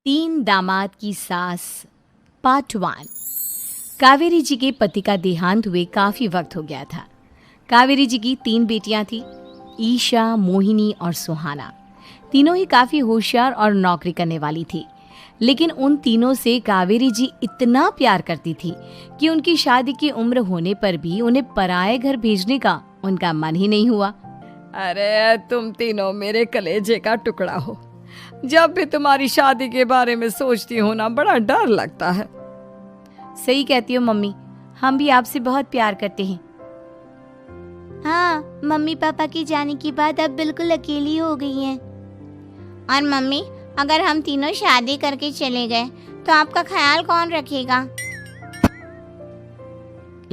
तीन दामाद की सास पार्ट 1। कावेरी जी के पति का देहांत हुए काफ़ी वक्त हो गया था। कावेरी जी की 3 बेटियां थीं, ईशा, मोहिनी और सुहाना। तीनों ही काफ़ी होशियार और नौकरी करने वाली थी। लेकिन उन तीनों से कावेरी जी इतना प्यार करती थी कि उनकी शादी की उम्र होने पर भी उन्हें पराये घर भेजने का उनका मन ही नहीं हुआ। अरे तुम तीनों मेरे कलेजे का टुकड़ा हो। जब भी तुम्हारी शादी के बारे में सोचती हूँ ना, बड़ा डर लगता है। सही कहती हो मम्मी, हम भी आपसे बहुत प्यार करते हैं। हाँ, मम्मी पापा के जाने के बाद अब बिल्कुल अकेली हो गई हैं। और मम्मी, अगर हम तीनों शादी करके चले गए तो आपका ख्याल कौन रखेगा?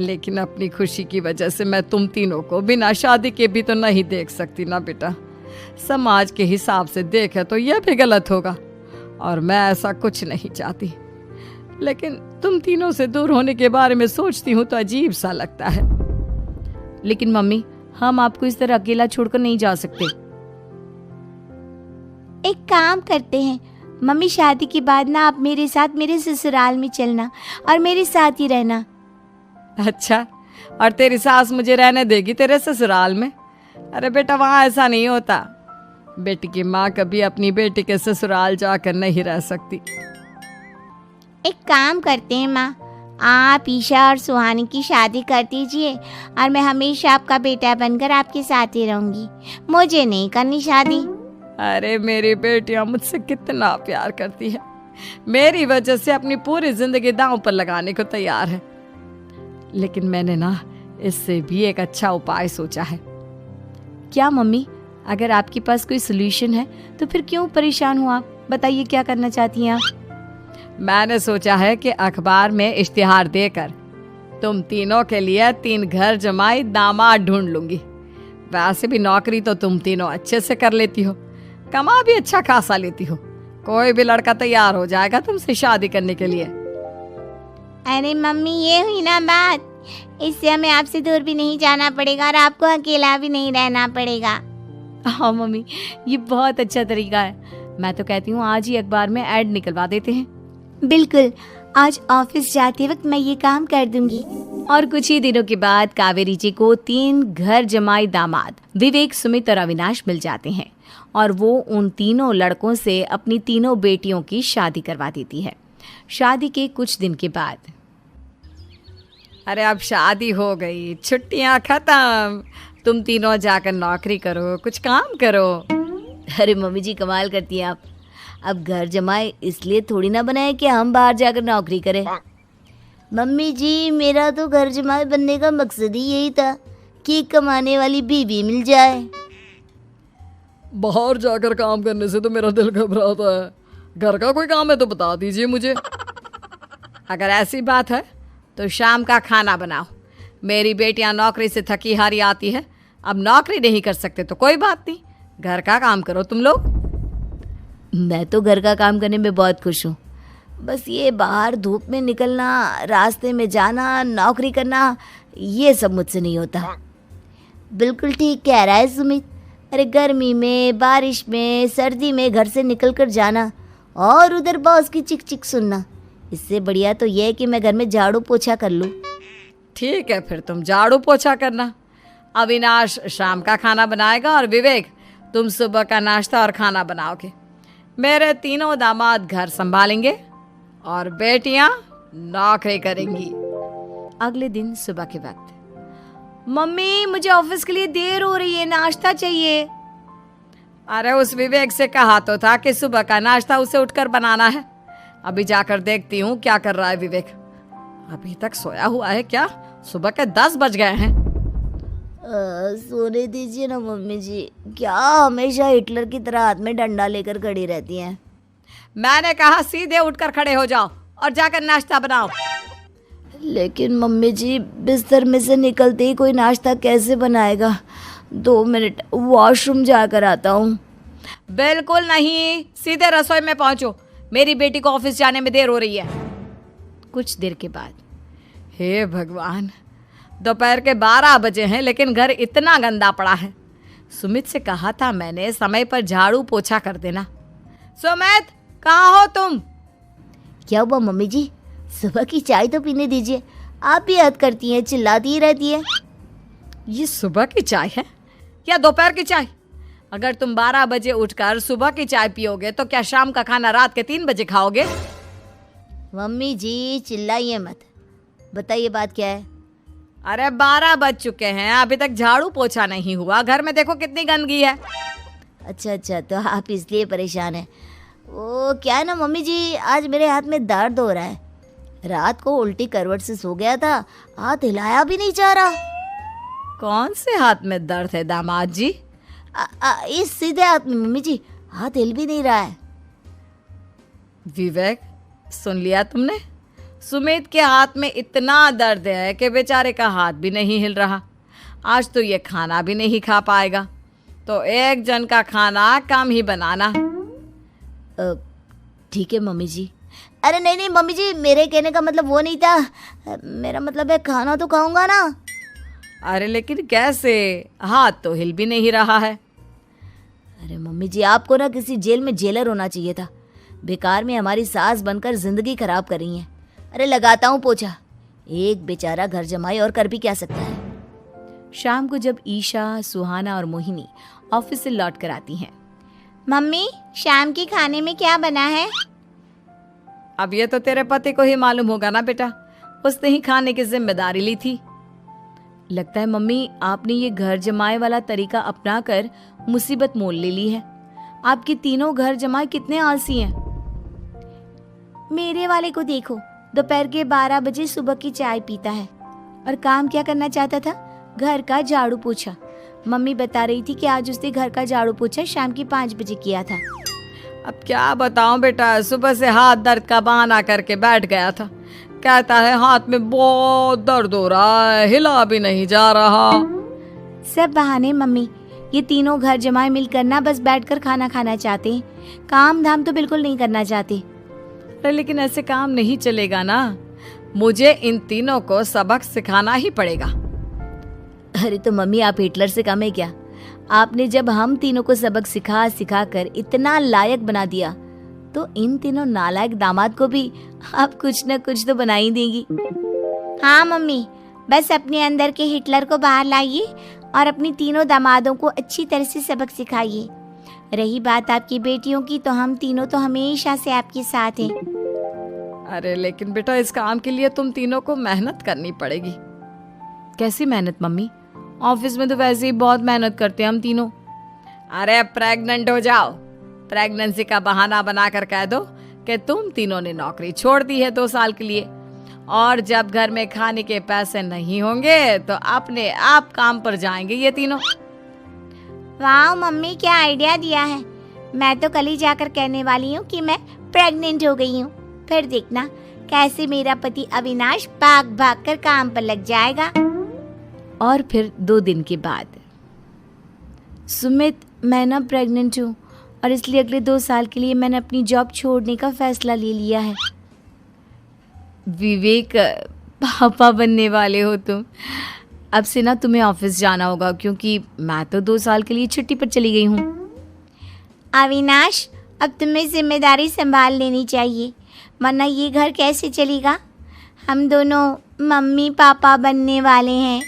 लेकिन अपनी खुशी की वजह से मैं तुम तीनों को बिना शादी के भी तो नहीं देख सकती ना बेटा। समाज के हिसाब से देखे तो यह भी गलत होगा और मैं ऐसा कुछ नहीं चाहती। लेकिन तुम तीनों से दूर होने के बारे में सोचती हूँ तो अजीब सा लगता है। लेकिन मम्मी, हम आपको इस तरह अकेला छोड़कर नहीं जा सकते। एक काम करते हैं मम्मी, शादी के बाद ना आप मेरे साथ मेरे ससुराल में चलना और मेरे साथ ही रहना। अच्छा, और तेरी सास मुझे रहने देगी तेरे ससुराल में? अरे बेटा, वहाँ ऐसा नहीं होता। बेटी की माँ कभी अपनी बेटी के ससुराल जाकर नहीं रह सकती। एक काम करते हैं माँ, आप ईशा और सुहानी की शादी कर दीजिए और मैं हमेशा आपका बेटा बनकर आपके साथ ही रहूंगी। मुझे नहीं करनी शादी। अरे मेरी बेटियां मुझसे कितना प्यार करती है, मेरी वजह से अपनी पूरी जिंदगी दांव पर लगाने को तैयार है। लेकिन मैंने ना इससे भी एक अच्छा उपाय सोचा है। क्या मम्मी? अगर आपके पास कोई सोल्यूशन है तो फिर क्यों परेशान हो आप? बताइए, क्या करना चाहती हैं आप? मैंने सोचा है कि अखबार में इश्तिहार देकर तुम तीनों के लिए 3 घर जमाई दामाद ढूंढ लूंगी। वैसे भी नौकरी तो तुम तीनों अच्छे से कर लेती हो, कमा भी अच्छा खासा लेती हो। कोई भी लड़का तैयार हो जाएगा तुमसे शादी करने के लिए। अरे मम्मी, ये हुई ना बात। इससे हमें आपसे दूर भी नहीं जाना पड़ेगा और आपको अकेला भी नहीं रहना पड़ेगा। हाँ मम्मी, ये बहुत अच्छा तरीका है। मैं तो कहती हूँ आज ही अखबार में ऐड निकलवा देते हैं। बिल्कुल, आज ऑफिस जाते वक्त मैं ये काम कर दूंगी। और कुछ ही दिनों के बाद कावेरी जी को 3 घर जमाई दामाद विवेक, सुमित और अविनाश मिल जाते हैं और वो उन तीनों लड़कों से अपनी तीनों बेटियों की शादी करवा देती है। शादी के कुछ दिन के बाद, अरे अब शादी हो गई, छुट्टियां खत्म, तुम तीनों जाकर नौकरी करो, कुछ काम करो। अरे मम्मी जी, कमाल करती हैं आप। अब घर जमाए इसलिए थोड़ी ना बनाए कि हम बाहर जाकर नौकरी करें। मम्मी जी, मेरा तो घर जमाई बनने का मकसद ही यही था कि कमाने वाली बीवी मिल जाए। बाहर जाकर काम करने से तो मेरा दिल घबराता है। घर का कोई काम है तो बता दीजिए मुझे। अगर ऐसी बात है तो शाम का खाना बनाओ। मेरी बेटियां नौकरी से थकी हारी आती है, अब नौकरी नहीं कर सकते तो कोई बात नहीं, घर का काम करो तुम लोग। मैं तो घर का काम करने में बहुत खुश हूँ। बस ये बाहर धूप में निकलना, रास्ते में जाना, नौकरी करना, ये सब मुझसे नहीं होता। बिल्कुल ठीक कह रहा है सुमित। अरे गर्मी में, बारिश में, सर्दी में घर से निकल कर जाना और उधर बॉस की चिक चिक सुनना, इससे बढ़िया तो यह है कि मैं घर में झाड़ू पोछा कर लूँ। ठीक है, फिर तुम झाड़ू पोछा करना। अविनाश शाम का खाना बनाएगा और विवेक तुम सुबह का नाश्ता और खाना बनाओगे। मेरे तीनों दामाद घर संभालेंगे और बेटियां नौकरी करेंगी। अगले दिन सुबह के वक्त, मम्मी मुझे ऑफिस के लिए देर हो रही है, नाश्ता चाहिए। अरे उस विवेक से कहा तो था कि सुबह का नाश्ता उसे उठकर बनाना है। अभी जाकर देखती हूँ क्या कर रहा है विवेक। अभी तक सोया हुआ है क्या? सुबह के 10 बज गए हैं। सोने दीजिए ना मम्मी जी, क्या हमेशा हिटलर की तरह हाथ में डंडा लेकर खड़ी रहती हैं? मैंने कहा सीधे उठकर खड़े हो जाओ और जाकर नाश्ता बनाओ। लेकिन मम्मी जी, बिस्तर में से निकलते ही कोई नाश्ता कैसे बनाएगा? 2 मिनट, वॉशरूम जाकर आता हूँ। बिल्कुल नहीं, सीधे रसोई में पहुंचो, मेरी बेटी को ऑफिस जाने में देर हो रही है। कुछ देर के बाद, हे भगवान, दोपहर के 12 बजे हैं लेकिन घर इतना गंदा पड़ा है। सुमित से कहा था मैंने समय पर झाड़ू पोछा कर देना। सुमित, कहाँ हो तुम? क्या हुआ मम्मी जी? सुबह की चाय तो पीने दीजिए। आप भी याद करती हैं, चिल्लाती ही रहती है। ये सुबह की चाय है या दोपहर की चाय? अगर तुम 12 बजे उठकर सुबह की चाय पियोगे तो क्या शाम का खाना रात के 3 बजे खाओगे? मम्मी जी चिल्लाइए मत, बताइए बात क्या है। अरे 12 बज चुके हैं, अभी तक झाड़ू पोछा नहीं हुआ। घर में देखो कितनी गंदगी है। अच्छा, तो आप इसलिए परेशान हैं। वो क्या है ना मम्मी जी, आज मेरे हाथ में दर्द हो रहा है। रात को उल्टी करवट से सो गया था, हाथ हिलाया भी नहीं जा रहा। कौन से हाथ में दर्द है दामाद जी? इस सीधे हाथ में मम्मी जी, हाथ हिल भी नहीं रहा है। विवेक, सुन लिया तुमने? सुमित के हाथ में इतना दर्द है कि बेचारे का हाथ भी नहीं हिल रहा। आज तो ये खाना भी नहीं खा पाएगा, तो एक जन का खाना कम ही बनाना। ठीक है मम्मी जी। अरे नहीं मम्मी जी, मेरे कहने का मतलब वो नहीं था। मेरा मतलब है खाना तो खाऊंगा ना। अरे लेकिन कैसे? हाथ तो हिल भी नहीं रहा है। अरे मम्मी जी, आपको ना किसी जेल में जेलर होना चाहिए था। बेकार में हमारी सास बनकर जिंदगी खराब कर रही हैं। अरे लगाता हूँ पोछा। एक बेचारा घर जमाए और कर भी क्या सकता है। शाम को जब ईशा, सुहाना और मोहिनी ऑफिस से लौट कर आती हैं। मम्मी, शाम के खाने में क्या बना है? अब ये तो तेरे पति को ही मालूम होगा ना बेटा, उसने ही खाने की जिम्मेदारी ली थी। लगता है मम्मी आपने ये घर जमाए वाला तरीका अपनाकर मुसीबत मोल ले ली है। आपके तीनों घर जमाए कितने आलसी हैं। मेरे वाले को देखो, दोपहर के 12 बजे सुबह की चाय पीता है और काम क्या करना चाहता था? घर का झाड़ू पोछा। मम्मी बता रही थी कि आज उसने घर का झाड़ू पोछा शाम के 5 बजे किया था। अब क्या बताऊं बेटा, सुबह से हाथ दर्द का बहाना करके बैठ गया था। कहता है हाथ में बहुत दर्द हो रहा है, हिला भी नहीं जा रहा। सब बहाने मम्मी। ये तीनों घर जमाए मिलकर ना बस बैठकर खाना खाना चाहते हैं, काम धाम तो बिल्कुल नहीं करना चाहते। अरे लेकिन ऐसे काम नहीं चलेगा ना, मुझे इन तीनों को सबक सिखाना ही पड़ेगा। अरे तो मम्मी, आप हिटलर से कम है क्या? आपने जब हम तीनों को सबक सिखा कर इतना लायक बना दिया, तो इन तीनों नालायक दामाद को भी आप कुछ न कुछ तो बना ही देंगी। हाँ मम्मी, बस अपने अंदर के हिटलर को बाहर लाइए और अपनी तीनों दामादों को अच्छी तरह से सबक सिखाइए। रही बात आपकी बेटियों की, तो हम तीनों तो हमेशा से आपके साथ हैं। अरे लेकिन बेटा, इस काम के लिए तुम तीनों को मेहनत करनी पड़ेगी। कैसी मेहनत मम्मी? ऑफिस में तो वैसे ही बहुत मेहनत करते हैं हम तीनों। अरे प्रेग्नेंट हो जाओ, प्रेगनेंसी का बहाना बनाकर कह दो कि तुम तीनों ने नौकरी छोड़ दी है 2 साल के लिए, और जब घर में खाने के पैसे नहीं होंगे तो अपने आप काम पर जाएंगे ये तीनों। वाह मम्मी, क्या आइडिया दिया है। मैं तो कल ही जाकर कहने वाली हूँ कि मैं प्रेग्नेंट हो गई हूँ। फिर देखना कैसे मेरा पति अविनाश भाग भाग कर काम पर लग जाएगा। और फिर 2 दिन के बाद, सुमित, मैं ना प्रेग्नेंट हूँ और इसलिए अगले 2 साल के लिए मैंने अपनी जॉब छोड़ने का फैसला ले लिया है। विवेक, पापा बनने वाले हो तुम। अब से ना तुम्हें ऑफिस जाना होगा, क्योंकि मैं तो 2 साल के लिए छुट्टी पर चली गई हूँ। अविनाश, अब तुम्हें जिम्मेदारी संभाल लेनी चाहिए, वरना ये घर कैसे चलेगा। हम दोनों मम्मी पापा बनने वाले हैं।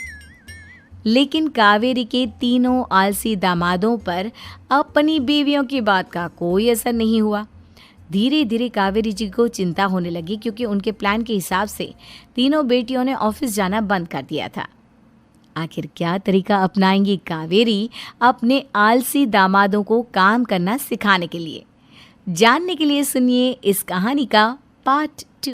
लेकिन कावेरी के तीनों आलसी दामादों पर अपनी बीवियों की बात का कोई असर नहीं हुआ। धीरे धीरे कावेरी जी को चिंता होने लगी, क्योंकि उनके प्लान के हिसाब से तीनों बेटियों ने ऑफिस जाना बंद कर दिया था। आखिर क्या तरीका अपनाएंगी कावेरी अपने आलसी दामादों को काम करना सिखाने के लिए? जानने के लिए सुनिए इस कहानी का पार्ट